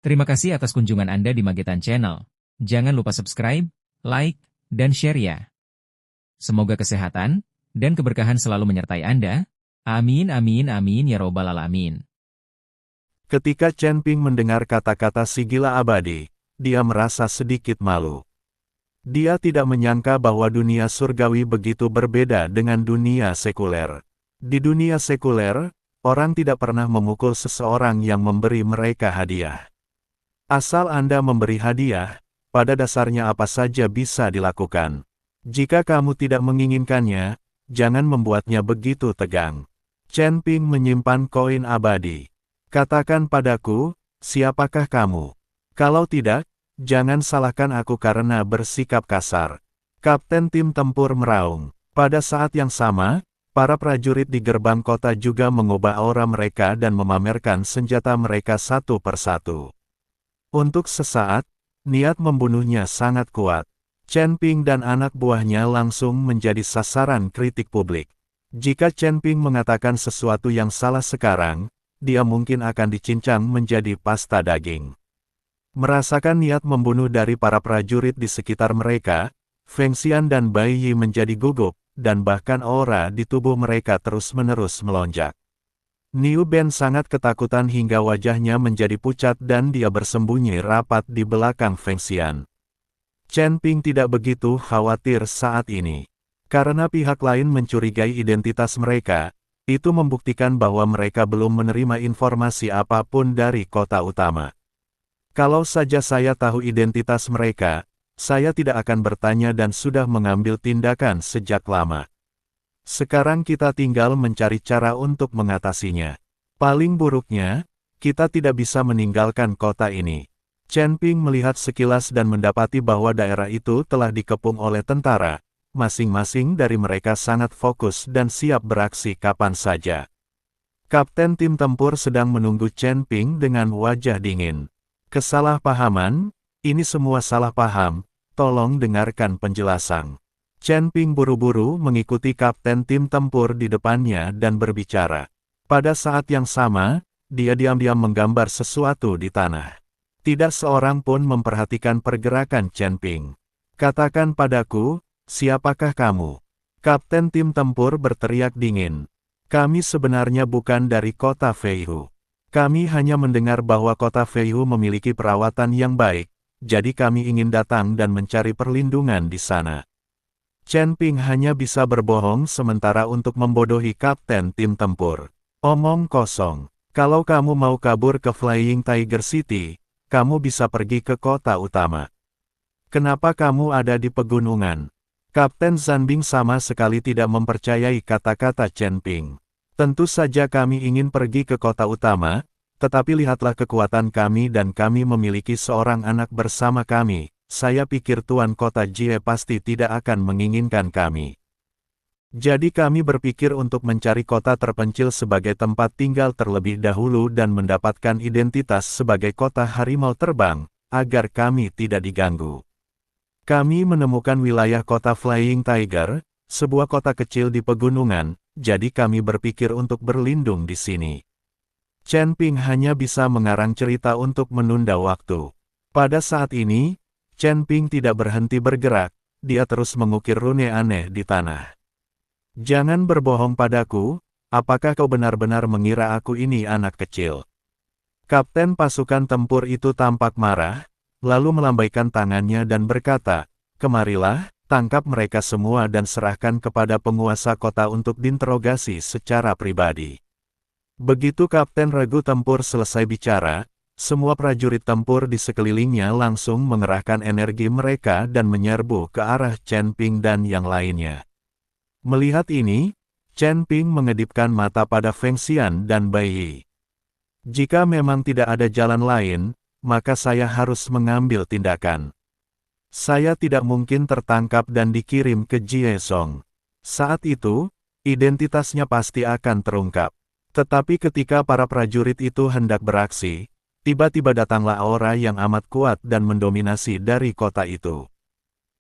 Terima kasih atas kunjungan Anda di Magetan Channel. Jangan lupa subscribe, like, dan share ya. Semoga kesehatan dan keberkahan selalu menyertai Anda. Amin amin amin ya robbal alamin. Ketika Chen Ping mendengar kata-kata si gila abadi, dia merasa sedikit malu. Dia tidak menyangka bahwa dunia surgawi begitu berbeda dengan dunia sekuler. Di dunia sekuler, orang tidak pernah memukul seseorang yang memberi mereka hadiah. Asal Anda memberi hadiah, pada dasarnya apa saja bisa dilakukan. Jika kamu tidak menginginkannya, jangan membuatnya begitu tegang. Chen Ping menyimpan koin abadi. Katakan padaku, siapakah kamu? Kalau tidak, jangan salahkan aku karena bersikap kasar. Kapten tim tempur meraung. Pada saat yang sama, para prajurit di gerbang kota juga mengubah aura mereka dan memamerkan senjata mereka satu persatu. Untuk sesaat, niat membunuhnya sangat kuat. Chen Ping dan anak buahnya langsung menjadi sasaran kritik publik. Jika Chen Ping mengatakan sesuatu yang salah sekarang, dia mungkin akan dicincang menjadi pasta daging. Merasakan niat membunuh dari para prajurit di sekitar mereka, Feng Xian dan Bai Yi menjadi gugup, dan bahkan aura di tubuh mereka terus-menerus melonjak. Niu Ben sangat ketakutan hingga wajahnya menjadi pucat dan dia bersembunyi rapat di belakang Feng Xian. Chen Ping tidak begitu khawatir saat ini. Karena pihak lain mencurigai identitas mereka, itu membuktikan bahwa mereka belum menerima informasi apapun dari kota utama. Kalau saja saya tahu identitas mereka, saya tidak akan bertanya dan sudah mengambil tindakan sejak lama. Sekarang kita tinggal mencari cara untuk mengatasinya. Paling buruknya, kita tidak bisa meninggalkan kota ini. Chen Ping melihat sekilas dan mendapati bahwa daerah itu telah dikepung oleh tentara. Masing-masing dari mereka sangat fokus dan siap beraksi kapan saja. Kapten tim tempur sedang menunggu Chen Ping dengan wajah dingin. Kesalahpahaman, ini semua salah paham, tolong dengarkan penjelasan. Chen Ping buru-buru mengikuti kapten tim tempur di depannya dan berbicara. Pada saat yang sama, dia diam-diam menggambar sesuatu di tanah. Tidak seorang pun memperhatikan pergerakan Chen Ping. Katakan padaku, siapakah kamu? Kapten tim tempur berteriak dingin. Kami sebenarnya bukan dari kota Feihu. Kami hanya mendengar bahwa kota Feihu memiliki perawatan yang baik, jadi kami ingin datang dan mencari perlindungan di sana. Chen Ping hanya bisa berbohong sementara untuk membodohi kapten tim tempur. Omong kosong. Kalau kamu mau kabur ke Flying Tiger City, kamu bisa pergi ke kota utama. Kenapa kamu ada di pegunungan? Kapten Zanbing sama sekali tidak mempercayai kata-kata Chen Ping. Tentu saja kami ingin pergi ke kota utama, tetapi lihatlah kekuatan kami dan kami memiliki seorang anak bersama kami. Saya pikir Tuan Kota Jie pasti tidak akan menginginkan kami. Jadi kami berpikir untuk mencari kota terpencil sebagai tempat tinggal terlebih dahulu dan mendapatkan identitas sebagai kota harimau terbang, agar kami tidak diganggu. Kami menemukan wilayah kota Flying Tiger, sebuah kota kecil di pegunungan, jadi kami berpikir untuk berlindung di sini. Chen Ping hanya bisa mengarang cerita untuk menunda waktu. Pada saat ini, Chen Ping tidak berhenti bergerak, dia terus mengukir rune aneh di tanah. Jangan berbohong padaku, apakah kau benar-benar mengira aku ini anak kecil? Kapten pasukan tempur itu tampak marah, lalu melambaikan tangannya dan berkata, kemarilah, tangkap mereka semua dan serahkan kepada penguasa kota untuk diinterogasi secara pribadi. Begitu Kapten Regu Tempur selesai bicara, semua prajurit tempur di sekelilingnya langsung mengerahkan energi mereka dan menyerbu ke arah Chen Ping dan yang lainnya. Melihat ini, Chen Ping mengedipkan mata pada Feng Xian dan Bai Yi. Jika memang tidak ada jalan lain, maka saya harus mengambil tindakan. Saya tidak mungkin tertangkap dan dikirim ke Jiezhong. Saat itu, identitasnya pasti akan terungkap. Tetapi ketika para prajurit itu hendak beraksi, tiba-tiba datanglah aura yang amat kuat dan mendominasi dari kota itu.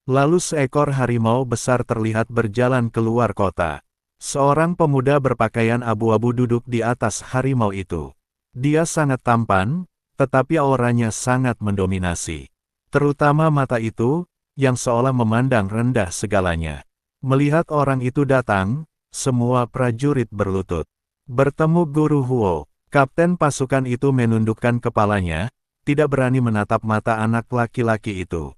Lalu seekor harimau besar terlihat berjalan keluar kota. Seorang pemuda berpakaian abu-abu duduk di atas harimau itu. Dia sangat tampan, tetapi auranya sangat mendominasi. Terutama mata itu, yang seolah memandang rendah segalanya. Melihat orang itu datang, semua prajurit berlutut. Bertemu Guru Huo, kapten pasukan itu menundukkan kepalanya, tidak berani menatap mata anak laki-laki itu.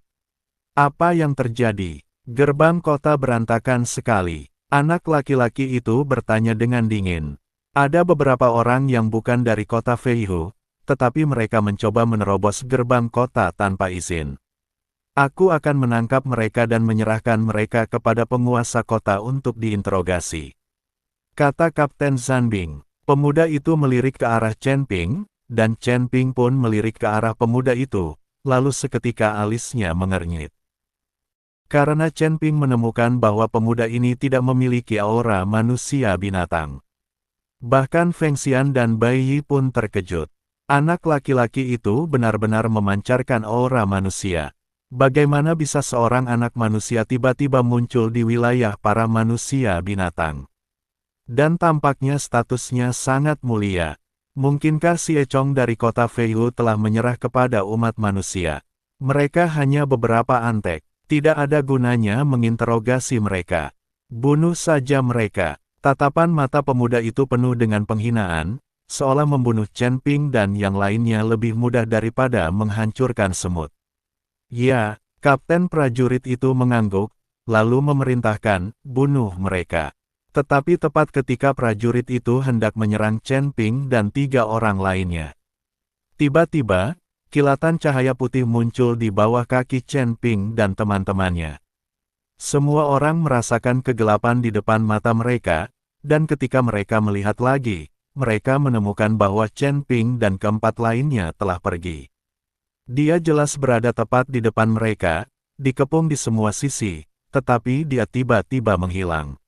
Apa yang terjadi? Gerbang kota berantakan sekali. Anak laki-laki itu bertanya dengan dingin. Ada beberapa orang yang bukan dari kota Feihu, tetapi mereka mencoba menerobos gerbang kota tanpa izin. Aku akan menangkap mereka dan menyerahkan mereka kepada penguasa kota untuk diinterogasi, kata Kapten Zanbing. Pemuda itu melirik ke arah Chen Ping, dan Chen Ping pun melirik ke arah pemuda itu, lalu seketika alisnya mengernyit. Karena Chen Ping menemukan bahwa pemuda ini tidak memiliki aura manusia binatang. Bahkan Feng Xian dan Bai Yi pun terkejut. Anak laki-laki itu benar-benar memancarkan aura manusia. Bagaimana bisa seorang anak manusia tiba-tiba muncul di wilayah para manusia binatang? Dan tampaknya statusnya sangat mulia. Mungkinkah Xie Chong dari kota Feihu telah menyerah kepada umat manusia? Mereka hanya beberapa antek. Tidak ada gunanya menginterogasi mereka. Bunuh saja mereka. Tatapan mata pemuda itu penuh dengan penghinaan, seolah membunuh Chen Ping dan yang lainnya lebih mudah daripada menghancurkan semut. Ya, kapten prajurit itu mengangguk, lalu memerintahkan, bunuh mereka. Tetapi tepat ketika prajurit itu hendak menyerang Chen Ping dan 3 orang lainnya. Tiba-tiba, kilatan cahaya putih muncul di bawah kaki Chen Ping dan teman-temannya. Semua orang merasakan kegelapan di depan mata mereka, dan ketika mereka melihat lagi, mereka menemukan bahwa Chen Ping dan keempat lainnya telah pergi. Dia jelas berada tepat di depan mereka, dikepung di semua sisi, tetapi dia tiba-tiba menghilang.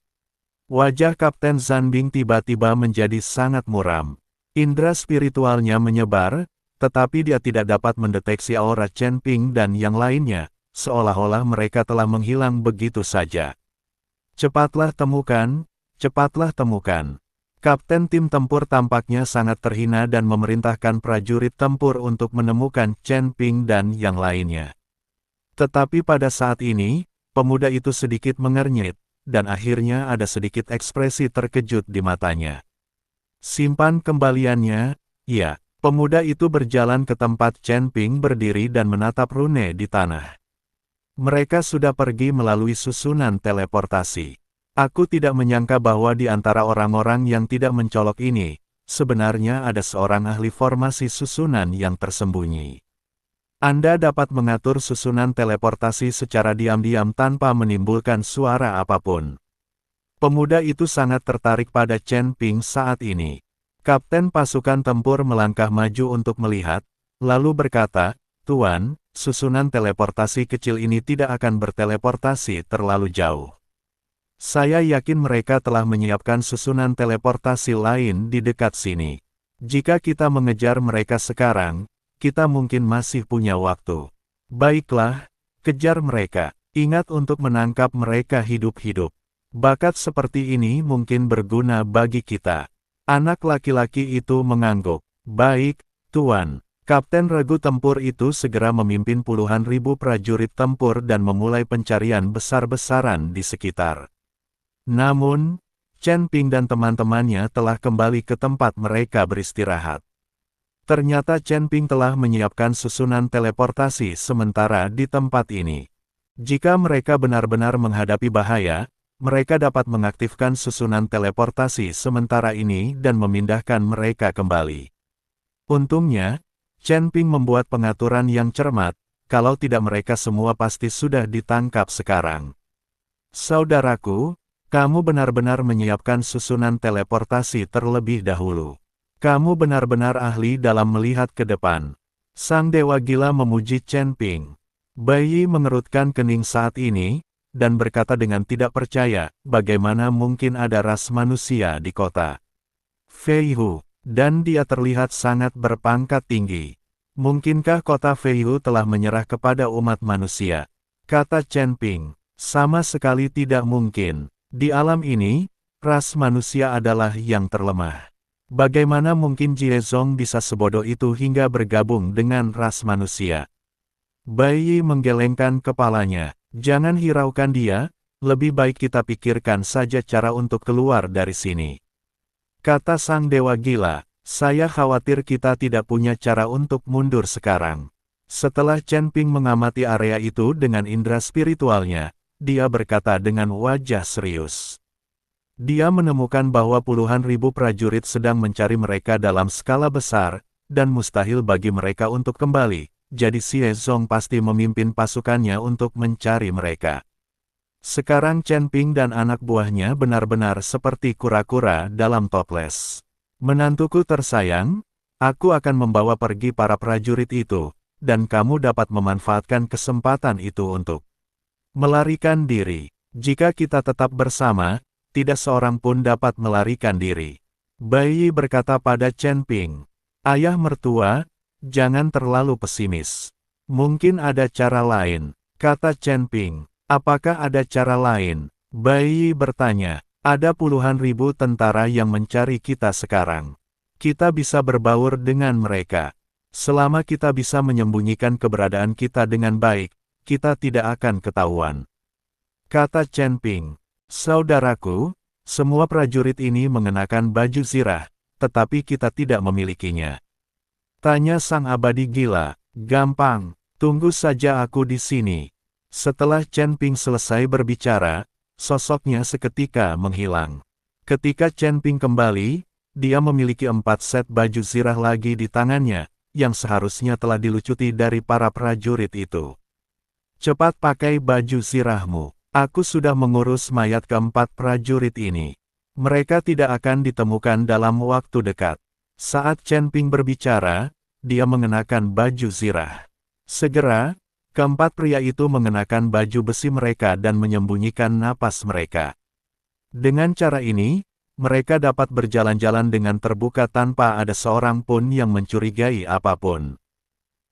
Wajah Kapten Zanbing tiba-tiba menjadi sangat muram. Indra spiritualnya menyebar, tetapi dia tidak dapat mendeteksi aura Chen Ping dan yang lainnya, seolah-olah mereka telah menghilang begitu saja. Cepatlah temukan, cepatlah temukan. Kapten tim tempur tampaknya sangat terhina dan memerintahkan prajurit tempur untuk menemukan Chen Ping dan yang lainnya. Tetapi pada saat ini, pemuda itu sedikit mengernyit, dan akhirnya ada sedikit ekspresi terkejut di matanya. Simpan kembaliannya, ya. Pemuda itu berjalan ke tempat Chen Ping berdiri dan menatap rune di tanah. Mereka sudah pergi melalui susunan teleportasi. Aku tidak menyangka bahwa di antara orang-orang yang tidak mencolok ini, sebenarnya ada seorang ahli formasi susunan yang tersembunyi. Anda dapat mengatur susunan teleportasi secara diam-diam tanpa menimbulkan suara apapun. Pemuda itu sangat tertarik pada Chen Ping saat ini. Kapten pasukan tempur melangkah maju untuk melihat, lalu berkata, Tuan, susunan teleportasi kecil ini tidak akan berteleportasi terlalu jauh. Saya yakin mereka telah menyiapkan susunan teleportasi lain di dekat sini. Jika kita mengejar mereka sekarang, kita mungkin masih punya waktu. Baiklah, kejar mereka. Ingat untuk menangkap mereka hidup-hidup. Bakat seperti ini mungkin berguna bagi kita. Anak laki-laki itu mengangguk. Baik, Tuan. Kapten regu tempur itu segera memimpin puluhan ribu prajurit tempur dan memulai pencarian besar-besaran di sekitar. Namun, Chen Ping dan teman-temannya telah kembali ke tempat mereka beristirahat. Ternyata Chen Ping telah menyiapkan susunan teleportasi sementara di tempat ini. Jika mereka benar-benar menghadapi bahaya, mereka dapat mengaktifkan susunan teleportasi sementara ini dan memindahkan mereka kembali. Untungnya, Chen Ping membuat pengaturan yang cermat, kalau tidak mereka semua pasti sudah ditangkap sekarang. Saudaraku, kamu benar-benar menyiapkan susunan teleportasi terlebih dahulu. Kamu benar-benar ahli dalam melihat ke depan. Sang Dewa Gila memuji Chen Ping. Bai Yi mengerutkan kening saat ini, dan berkata dengan tidak percaya, bagaimana mungkin ada ras manusia di kota Feihu, dan dia terlihat sangat berpangkat tinggi. Mungkinkah kota Feihu telah menyerah kepada umat manusia? Kata Chen Ping, sama sekali tidak mungkin. Di alam ini, ras manusia adalah yang terlemah. Bagaimana mungkin Jiezong bisa sebodoh itu hingga bergabung dengan ras manusia? Bai Yi menggelengkan kepalanya. Jangan hiraukan dia, lebih baik kita pikirkan saja cara untuk keluar dari sini. Kata sang dewa gila, saya khawatir kita tidak punya cara untuk mundur sekarang. Setelah Chen Ping mengamati area itu dengan indera spiritualnya, dia berkata dengan wajah serius. Dia menemukan bahwa puluhan ribu prajurit sedang mencari mereka dalam skala besar, dan mustahil bagi mereka untuk kembali, jadi Xie Zong pasti memimpin pasukannya untuk mencari mereka. Sekarang Chen Ping dan anak buahnya benar-benar seperti kura-kura dalam toples. Menantuku tersayang, aku akan membawa pergi para prajurit itu, dan kamu dapat memanfaatkan kesempatan itu untuk melarikan diri. Jika kita tetap bersama, tidak seorang pun dapat melarikan diri. Bai Yi berkata pada Chen Ping, ayah mertua, jangan terlalu pesimis. Mungkin ada cara lain, kata Chen Ping. Apakah ada cara lain? Bai Yi bertanya, ada puluhan ribu tentara yang mencari kita sekarang. Kita bisa berbaur dengan mereka. Selama kita bisa menyembunyikan keberadaan kita dengan baik, kita tidak akan ketahuan. Kata Chen Ping, saudaraku, semua prajurit ini mengenakan baju zirah, tetapi kita tidak memilikinya. Tanya sang abadi gila, gampang, tunggu saja aku di sini. Setelah Chen Ping selesai berbicara, sosoknya seketika menghilang. Ketika Chen Ping kembali, dia memiliki 4 set baju zirah lagi di tangannya, yang seharusnya telah dilucuti dari para prajurit itu. Cepat pakai baju zirahmu. Aku sudah mengurus mayat keempat prajurit ini. Mereka tidak akan ditemukan dalam waktu dekat. Saat Chen Ping berbicara, dia mengenakan baju zirah. Segera, keempat pria itu mengenakan baju besi mereka dan menyembunyikan napas mereka. Dengan cara ini, mereka dapat berjalan-jalan dengan terbuka tanpa ada seorang pun yang mencurigai apapun.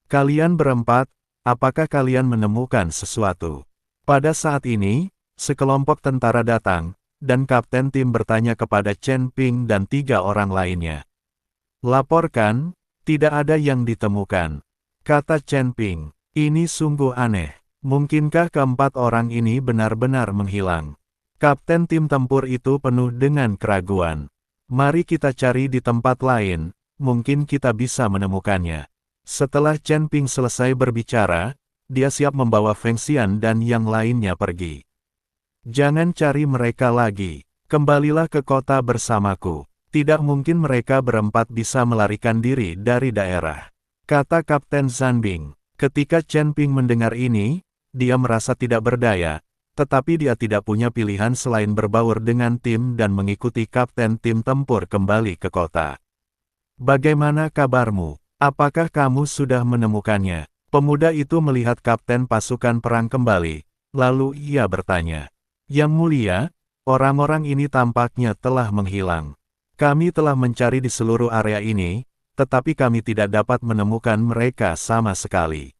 Kalian berempat, apakah kalian menemukan sesuatu? Pada saat ini, sekelompok tentara datang, dan kapten tim bertanya kepada Chen Ping dan 3 orang lainnya. Laporkan, tidak ada yang ditemukan. Kata Chen Ping, ini sungguh aneh. Mungkinkah keempat orang ini benar-benar menghilang? Kapten tim tempur itu penuh dengan keraguan. Mari kita cari di tempat lain, mungkin kita bisa menemukannya. Setelah Chen Ping selesai berbicara, dia siap membawa Feng Xian dan yang lainnya pergi. Jangan cari mereka lagi, kembalilah ke kota bersamaku. Tidak mungkin mereka berempat bisa melarikan diri dari daerah. Kata Kapten Zanbing. Ketika Chen Ping mendengar ini, dia merasa tidak berdaya. Tetapi dia tidak punya pilihan selain berbaur dengan tim dan mengikuti kapten tim tempur kembali ke kota. Bagaimana kabarmu? Apakah kamu sudah menemukannya? Pemuda itu melihat kapten pasukan perang kembali, lalu ia bertanya. Yang mulia, orang-orang ini tampaknya telah menghilang. Kami telah mencari di seluruh area ini, tetapi kami tidak dapat menemukan mereka sama sekali.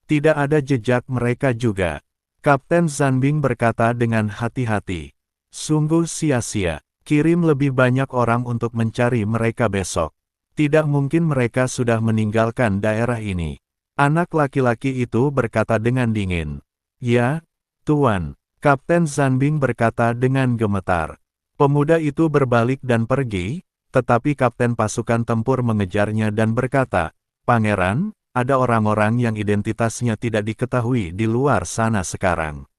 Tidak ada jejak mereka juga. Kapten Zanbing berkata dengan hati-hati. Sungguh sia-sia, kirim lebih banyak orang untuk mencari mereka besok. Tidak mungkin mereka sudah meninggalkan daerah ini. Anak laki-laki itu berkata dengan dingin. Ya, Tuan. Kapten Zanbing berkata dengan gemetar. Pemuda itu berbalik dan pergi, tetapi kapten pasukan tempur mengejarnya dan berkata, Pangeran, ada orang-orang yang identitasnya tidak diketahui di luar sana sekarang.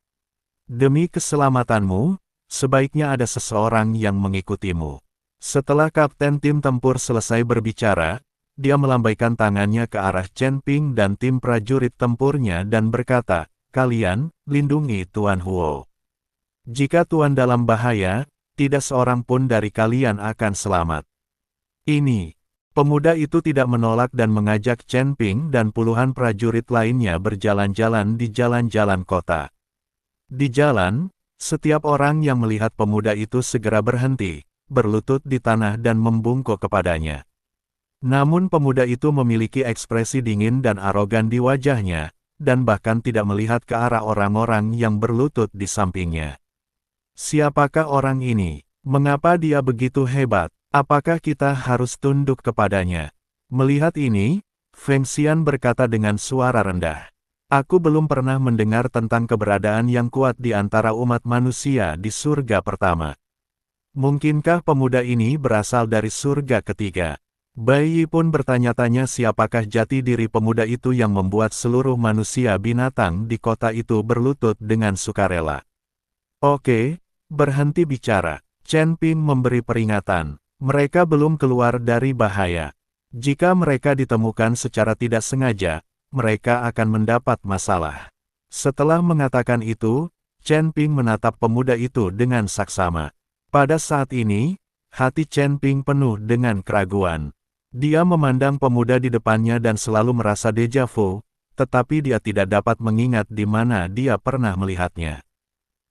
Demi keselamatanmu, sebaiknya ada seseorang yang mengikutimu. Setelah kapten tim tempur selesai berbicara, dia melambaikan tangannya ke arah Chen Ping dan tim prajurit tempurnya dan berkata, kalian, lindungi Tuan Huo. Jika Tuan dalam bahaya, tidak seorang pun dari kalian akan selamat. Ini. Pemuda itu tidak menolak dan mengajak Chen Ping dan puluhan prajurit lainnya berjalan-jalan di jalan-jalan kota. Di jalan, setiap orang yang melihat pemuda itu segera berhenti, berlutut di tanah dan membungkuk kepadanya. Namun pemuda itu memiliki ekspresi dingin dan arogan di wajahnya, dan bahkan tidak melihat ke arah orang-orang yang berlutut di sampingnya. Siapakah orang ini? Mengapa dia begitu hebat? Apakah kita harus tunduk kepadanya? Melihat ini, Feng Xian berkata dengan suara rendah. Aku belum pernah mendengar tentang keberadaan yang kuat di antara umat manusia di surga pertama. Mungkinkah pemuda ini berasal dari surga ketiga? Bai Yi pun bertanya-tanya siapakah jati diri pemuda itu yang membuat seluruh manusia binatang di kota itu berlutut dengan sukarela. Oke, berhenti bicara. Chen Ping memberi peringatan. Mereka belum keluar dari bahaya. Jika mereka ditemukan secara tidak sengaja, mereka akan mendapat masalah. Setelah mengatakan itu, Chen Ping menatap pemuda itu dengan saksama. Pada saat ini, hati Chen Ping penuh dengan keraguan. Dia memandang pemuda di depannya dan selalu merasa deja vu, tetapi dia tidak dapat mengingat di mana dia pernah melihatnya.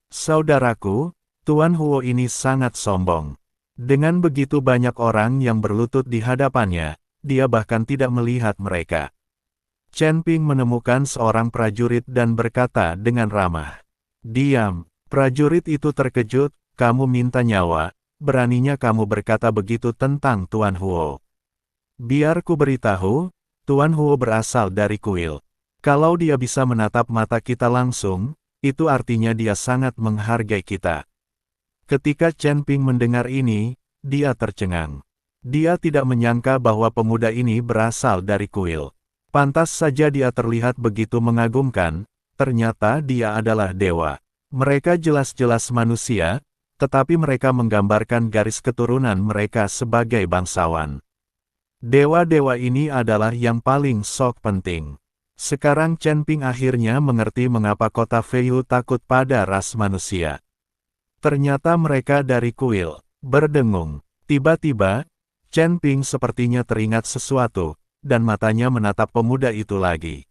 Saudaraku, Tuan Huo ini sangat sombong. Dengan begitu banyak orang yang berlutut di hadapannya, dia bahkan tidak melihat mereka. Chen Ping menemukan seorang prajurit dan berkata dengan ramah. Diam, prajurit itu terkejut, kamu minta nyawa, beraninya kamu berkata begitu tentang Tuan Huo. Biar ku beritahu, Tuan Huo berasal dari kuil. Kalau dia bisa menatap mata kita langsung, itu artinya dia sangat menghargai kita. Ketika Chen Ping mendengar ini, dia tercengang. Dia tidak menyangka bahwa pemuda ini berasal dari kuil. Pantas saja dia terlihat begitu mengagumkan, ternyata dia adalah dewa. Mereka jelas-jelas manusia, tetapi mereka menggambarkan garis keturunan mereka sebagai bangsawan. Dewa-dewa ini adalah yang paling sok penting. Sekarang Chen Ping akhirnya mengerti mengapa kota Feiyu takut pada ras manusia. Ternyata mereka dari kuil. Berdengung. Tiba-tiba, Chen Ping sepertinya teringat sesuatu, dan matanya menatap pemuda itu lagi.